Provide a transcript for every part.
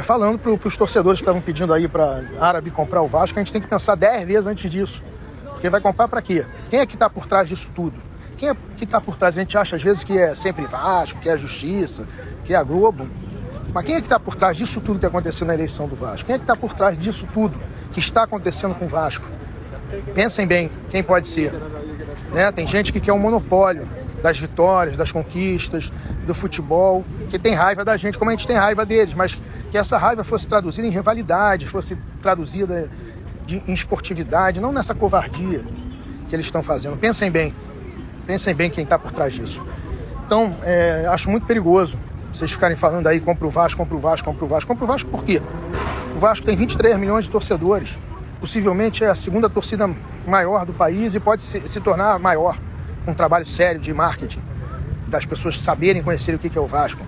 falando para os torcedores que estavam pedindo aí para Árabe comprar o Vasco, a gente tem que pensar 10 vezes antes disso. Porque vai comprar para quê? Quem é que está por trás disso tudo? Quem é que está por trás? A gente acha às vezes que é sempre Vasco, que é a Justiça, que é a Globo. Mas quem é que está por trás disso tudo que aconteceu na eleição do Vasco? Quem é que está por trás disso tudo que está acontecendo com o Vasco? Pensem bem, quem pode ser. Né? Tem gente que quer um monopólio das vitórias, das conquistas, do futebol, que tem raiva da gente, como a gente tem raiva deles, mas que essa raiva fosse traduzida em rivalidade, fosse traduzida em esportividade, não nessa covardia que eles estão fazendo. Pensem bem quem está por trás disso. Então, acho muito perigoso vocês ficarem falando aí, compra o Vasco, compra o Vasco, compra o Vasco. Compra o Vasco por quê? O Vasco tem 23 milhões de torcedores. Possivelmente é a segunda torcida maior do país e pode se tornar maior com um trabalho sério de marketing, das pessoas saberem conhecer o que é o Vasco.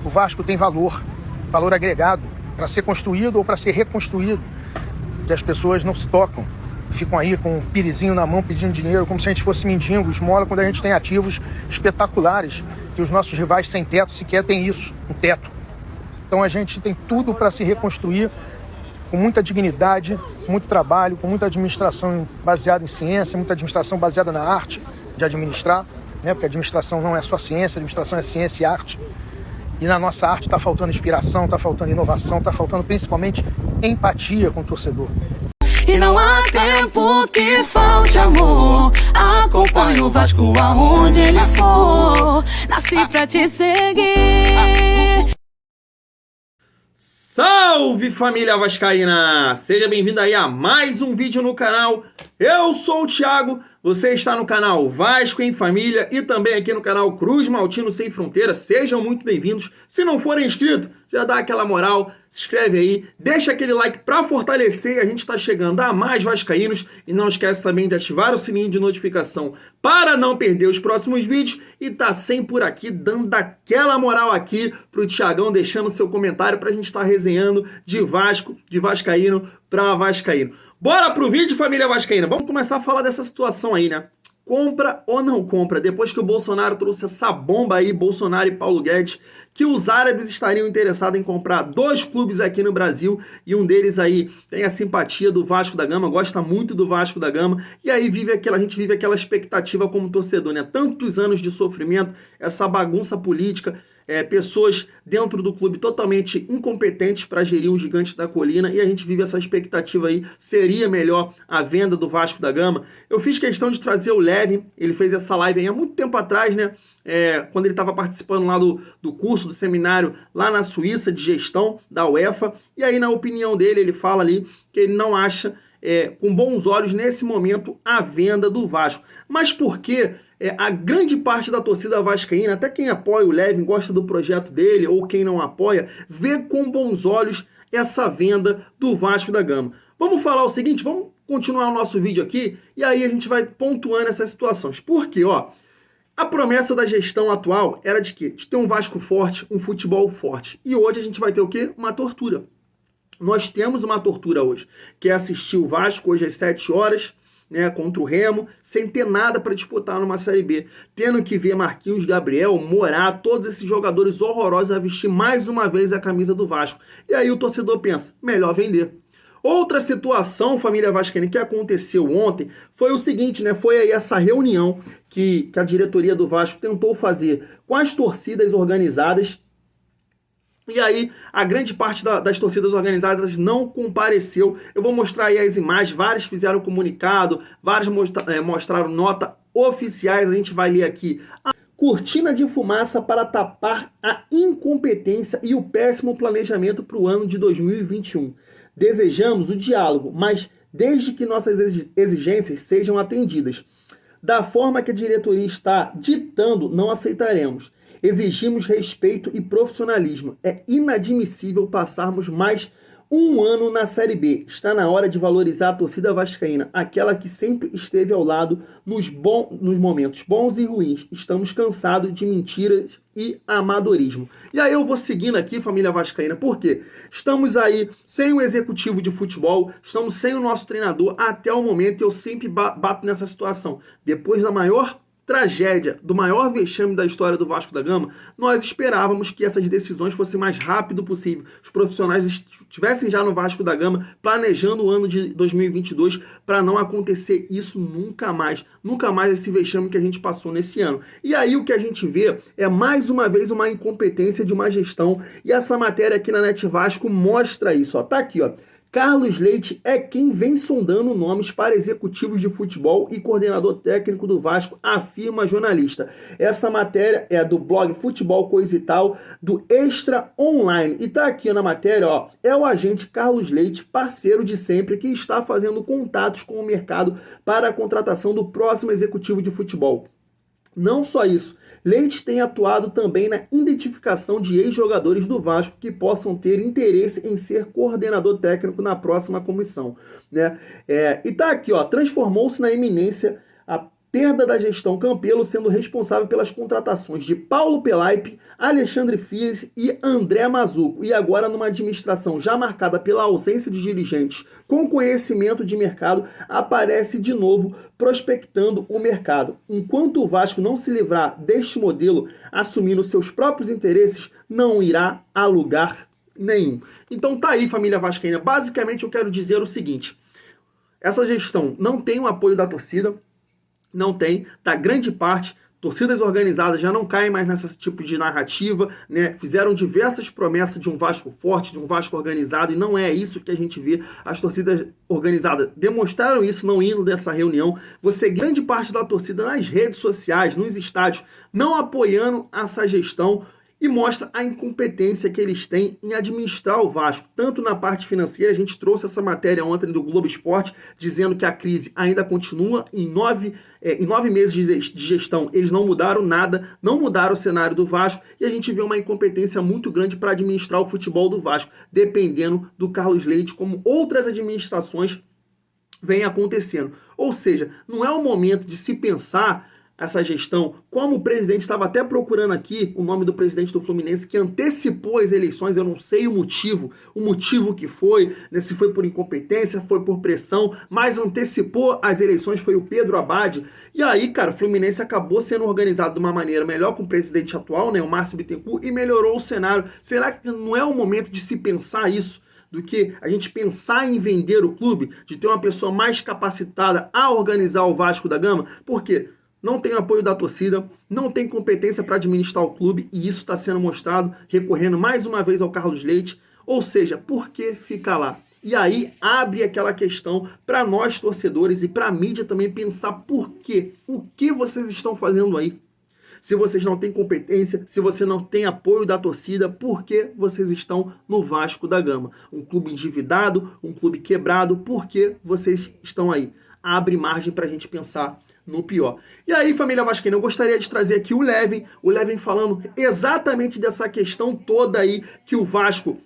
O Vasco tem valor agregado para ser construído ou para ser reconstruído. E as pessoas não se tocam, ficam aí com um pirizinho na mão pedindo dinheiro, como se a gente fosse mendigo, esmola, quando a gente tem ativos espetaculares, que os nossos rivais sem teto sequer têm isso, um teto. Então a gente tem tudo para se reconstruir com muita dignidade, com muito trabalho, com muita administração baseada em ciência, muita administração baseada na arte de administrar, né? Porque a administração não é só ciência, a administração é ciência e arte. E na nossa arte está faltando inspiração, está faltando inovação, está faltando principalmente empatia com o torcedor. E não há tempo que falte amor. Acompanhe o Vasco aonde ele for. Nasci pra te seguir. Salve, família vascaína! Seja bem-vindo aí a mais um vídeo no canal. Eu sou o Thiago, você está no canal Vasco em Família e também aqui no canal Cruz Maltino Sem Fronteiras. Sejam muito bem-vindos. Se não forem inscritos, já dá aquela moral, se inscreve aí, deixa aquele like para fortalecer. A gente está chegando a mais vascaínos e não esquece também de ativar o sininho de notificação para não perder os próximos vídeos. E tá sempre por aqui dando aquela moral aqui pro Thiagão, deixando seu comentário para a gente estar resenhando de Vasco, de vascaíno para vascaíno. Bora pro vídeo, família vascaína. Vamos começar a falar dessa situação aí, né? Compra ou não compra? Depois que o Bolsonaro trouxe essa bomba aí, Bolsonaro e Paulo Guedes, que os árabes estariam interessados em comprar 2 clubes aqui no Brasil, e um deles aí tem a simpatia do Vasco da Gama, gosta muito do Vasco da Gama, e aí a gente vive aquela expectativa como torcedor, né? Tantos anos de sofrimento, essa bagunça política, pessoas dentro do clube totalmente incompetentes para gerir os gigantes da colina, e a gente vive essa expectativa aí, seria melhor a venda do Vasco da Gama. Eu fiz questão de trazer o Levin, ele fez essa live aí há muito tempo atrás, né? Quando ele estava participando lá do curso, do seminário lá na Suíça de gestão da UEFA, e aí na opinião dele, ele fala ali que ele não acha com bons olhos nesse momento a venda do Vasco. Mas por quê? A grande parte da torcida vascaína, até quem apoia o Levin, gosta do projeto dele, ou quem não apoia, vê com bons olhos essa venda do Vasco da Gama. Vamos falar o seguinte, vamos continuar o nosso vídeo aqui, e aí a gente vai pontuando essas situações. Por quê? A promessa da gestão atual era de quê? De ter um Vasco forte, um futebol forte. E hoje a gente vai ter o quê? Uma tortura. Nós temos uma tortura hoje, que é assistir o Vasco hoje às 7 horas, né, contra o Remo, sem ter nada para disputar numa Série B, tendo que ver Marquinhos, Gabriel, Morá, todos esses jogadores horrorosos a vestir mais uma vez a camisa do Vasco. E aí o torcedor pensa, melhor vender. Outra situação, família vascaína, que aconteceu ontem, foi o seguinte, né, foi aí essa reunião que a diretoria do Vasco tentou fazer com as torcidas organizadas. E aí, a grande parte das torcidas organizadas não compareceu. Eu vou mostrar aí as imagens, várias fizeram comunicado, várias mostraram nota oficiais, a gente vai ler aqui. A cortina de fumaça para tapar a incompetência e o péssimo planejamento para o ano de 2021. Desejamos o diálogo, mas desde que nossas exigências sejam atendidas. Da forma que a diretoria está ditando, não aceitaremos. Exigimos respeito e profissionalismo. É inadmissível passarmos mais um ano na Série B. Está na hora de valorizar a torcida vascaína, aquela que sempre esteve ao lado nos momentos bons e ruins. Estamos cansados de mentiras e amadorismo. E aí eu vou seguindo aqui, família vascaína, por quê? Estamos aí sem o executivo de futebol, estamos sem o nosso treinador até o momento, e eu sempre bato nessa situação. Depois da maior tragédia, do maior vexame da história do Vasco da Gama, nós esperávamos que essas decisões fossem mais rápido possível. Os profissionais estivessem já no Vasco da Gama planejando o ano de 2022 para não acontecer isso nunca mais esse vexame que a gente passou nesse ano. E aí o que a gente vê é mais uma vez uma incompetência de uma gestão, e essa matéria aqui na Net Vasco mostra isso, ó. Tá aqui, ó. Carlos Leite é quem vem sondando nomes para executivos de futebol e coordenador técnico do Vasco, afirma jornalista. Essa matéria é do blog Futebol Coisa e Tal, do Extra Online. E tá aqui na matéria, ó, é o agente Carlos Leite, parceiro de sempre, que está fazendo contatos com o mercado para a contratação do próximo executivo de futebol. Não só isso, Leite tem atuado também na identificação de ex-jogadores do Vasco que possam ter interesse em ser coordenador técnico na próxima comissão, né? E tá aqui, ó, transformou-se na eminência a perda da gestão Campelo, sendo responsável pelas contratações de Paulo Pelaipe, Alexandre Fies e André Mazuco. E agora, numa administração já marcada pela ausência de dirigentes com conhecimento de mercado, aparece de novo prospectando o mercado. Enquanto o Vasco não se livrar deste modelo, assumindo seus próprios interesses, não irá a lugar nenhum. Então tá aí, família vascaína. Basicamente eu quero dizer o seguinte: essa gestão não tem o apoio da torcida, não tem, tá grande parte, torcidas organizadas já não caem mais nesse tipo de narrativa, né? Fizeram diversas promessas de um Vasco forte, de um Vasco organizado, e não é isso que a gente vê. As torcidas organizadas demonstraram isso não indo dessa reunião. Você, grande parte da torcida nas redes sociais, nos estádios, não apoiando essa gestão, e mostra a incompetência que eles têm em administrar o Vasco, tanto na parte financeira. A gente trouxe essa matéria ontem do Globo Esporte, dizendo que a crise ainda continua. Em 9 meses de gestão, eles não mudaram nada, não mudaram o cenário do Vasco, e a gente vê uma incompetência muito grande para administrar o futebol do Vasco, dependendo do Carlos Leite, como outras administrações vêm acontecendo. Ou seja, não é o momento de se pensar essa gestão, como o presidente estava até procurando aqui o nome do presidente do Fluminense, que antecipou as eleições. Eu não sei o motivo que foi, né, se foi por incompetência, foi por pressão, mas antecipou as eleições, foi o Pedro Abad. E aí, cara, o Fluminense acabou sendo organizado de uma maneira melhor com o presidente atual, né, o Márcio Bittencourt, e melhorou o cenário. Será que não é o momento de se pensar isso? Do que a gente pensar em vender o clube, de ter uma pessoa mais capacitada a organizar o Vasco da Gama? Por quê? Não tem apoio da torcida, não tem competência para administrar o clube, e isso está sendo mostrado, recorrendo mais uma vez ao Carlos Leite. Ou seja, por que ficar lá? E aí abre aquela questão para nós torcedores e para a mídia também pensar por quê? O que vocês estão fazendo aí? Se vocês não têm competência, se você não tem apoio da torcida, por que vocês estão no Vasco da Gama? Um clube endividado, um clube quebrado, por que vocês estão aí? Abre margem para a gente pensar no pior. E aí, família vascaína, eu gostaria de trazer aqui o Levin falando exatamente dessa questão toda aí, que o Vasco,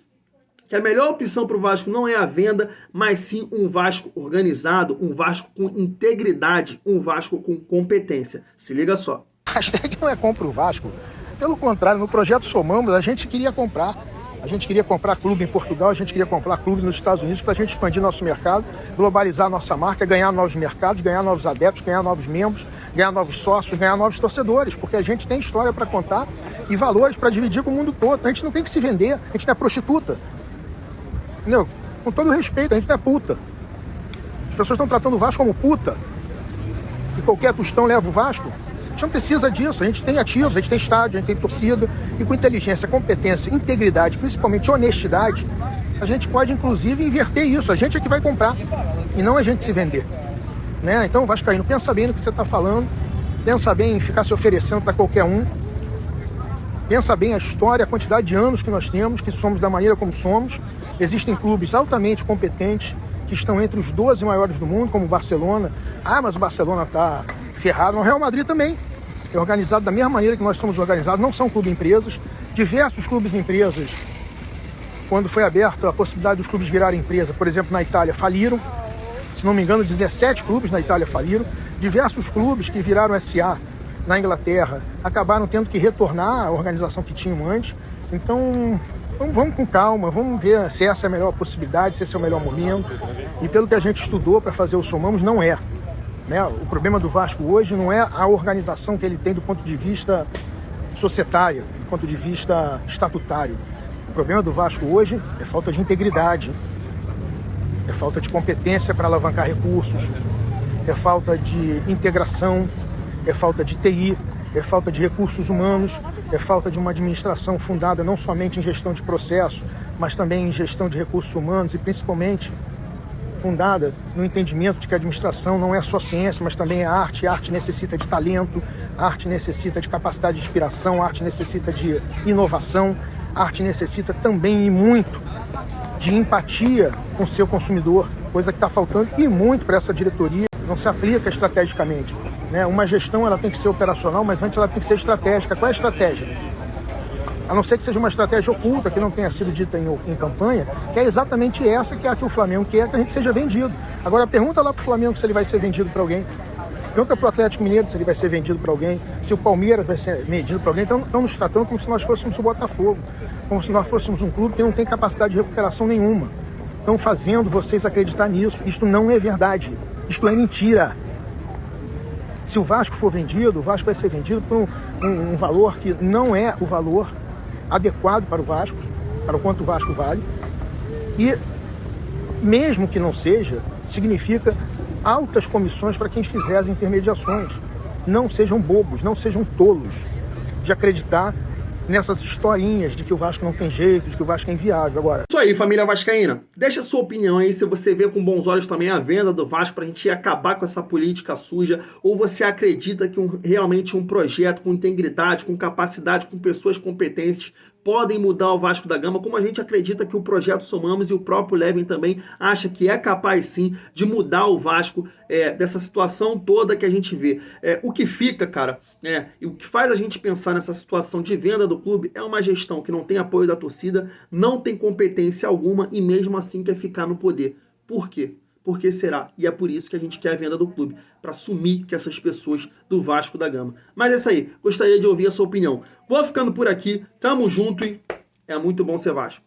que a melhor opção para o Vasco não é a venda, mas sim um Vasco organizado, um Vasco com integridade, um Vasco com competência. Se liga só. A hashtag não é compra o Vasco. Pelo contrário, no projeto Somamos, a gente queria comprar. A gente queria comprar clube em Portugal, a gente queria comprar clube nos Estados Unidos para a gente expandir nosso mercado, globalizar nossa marca, ganhar novos mercados, ganhar novos adeptos, ganhar novos membros, ganhar novos sócios, ganhar novos torcedores, porque a gente tem história para contar e valores para dividir com o mundo todo. A gente não tem que se vender, a gente não é prostituta. Entendeu? Com todo respeito, a gente não é puta. As pessoas estão tratando o Vasco como puta, e qualquer tostão leva o Vasco. A gente não precisa disso, a gente tem ativos, a gente tem estádio, a gente tem torcida, e com inteligência, competência, integridade, principalmente honestidade, a gente pode inclusive inverter isso. A gente é que vai comprar e não a gente se vender, né? Então, vascaíno, pensa bem no que você está falando, pensa bem em ficar se oferecendo para qualquer um, pensa bem a história, a quantidade de anos que nós temos, que somos da maneira como somos. Existem clubes altamente competentes que estão entre os 12 maiores do mundo, como o Barcelona. Ah, mas o Barcelona está ferrado. O Real Madrid também é organizado da mesma maneira que nós somos organizados, não são clube-empresas. Diversos clubes-empresas, quando foi aberta a possibilidade dos clubes virarem empresa, por exemplo, na Itália, faliram. Se não me engano, 17 clubes na Itália faliram. Diversos clubes que viraram SA na Inglaterra acabaram tendo que retornar à organização que tinham antes. Então, vamos com calma, vamos ver se essa é a melhor possibilidade, se esse é o melhor momento. E pelo que a gente estudou para fazer o Somamos, não é. né? O problema do Vasco hoje não é a organização que ele tem do ponto de vista societário, do ponto de vista estatutário. O problema do Vasco hoje é falta de integridade, é falta de competência para alavancar recursos, é falta de integração, é falta de TI, é falta de recursos humanos, é falta de uma administração fundada não somente em gestão de processo, mas também em gestão de recursos humanos e principalmente fundada no entendimento de que a administração não é só ciência, mas também é arte. A arte necessita de talento, a arte necessita de capacidade de inspiração, a arte necessita de inovação, a arte necessita também e muito de empatia com o seu consumidor, coisa que está faltando e muito para essa diretoria, não se aplica estrategicamente, né? Uma gestão ela tem que ser operacional, mas antes ela tem que ser estratégica. Qual é a estratégia? A não ser que seja uma estratégia oculta, que não tenha sido dita em campanha, que é exatamente essa que é a que o Flamengo quer, que a gente seja vendido. Agora pergunta lá pro Flamengo se ele vai ser vendido para alguém. Pergunta pro Atlético Mineiro se ele vai ser vendido para alguém, se o Palmeiras vai ser vendido para alguém. Então estão nos tratando como se nós fôssemos o Botafogo, como se nós fôssemos um clube que não tem capacidade de recuperação nenhuma. Estão fazendo vocês acreditar nisso. Isto não é verdade. Isto é mentira. Se o Vasco for vendido, o Vasco vai ser vendido por um valor que não é o valor adequado para o Vasco, para o quanto o Vasco vale. E mesmo que não seja, significa altas comissões para quem fizer as intermediações. Não sejam bobos, não sejam tolos de acreditar nessas historinhas de que o Vasco não tem jeito, de que o Vasco é inviável. Agora, isso aí, família vascaína. Deixa a sua opinião aí se você vê com bons olhos também a venda do Vasco pra gente acabar com essa política suja, ou você acredita que realmente um projeto com integridade, com capacidade, com pessoas competentes podem mudar o Vasco da Gama, como a gente acredita que o Projeto Somamos e o próprio Levin também acha que é capaz sim de mudar o Vasco dessa situação toda que a gente vê. O que fica, cara, e o que faz a gente pensar nessa situação de venda do clube é uma gestão que não tem apoio da torcida, não tem competência alguma e mesmo assim quer ficar no poder. Por quê? Por que será? E é por isso que a gente quer a venda do clube, para sumir com essas pessoas do Vasco da Gama. Mas é isso aí, gostaria de ouvir a sua opinião. Vou ficando por aqui, tamo junto e é muito bom ser Vasco.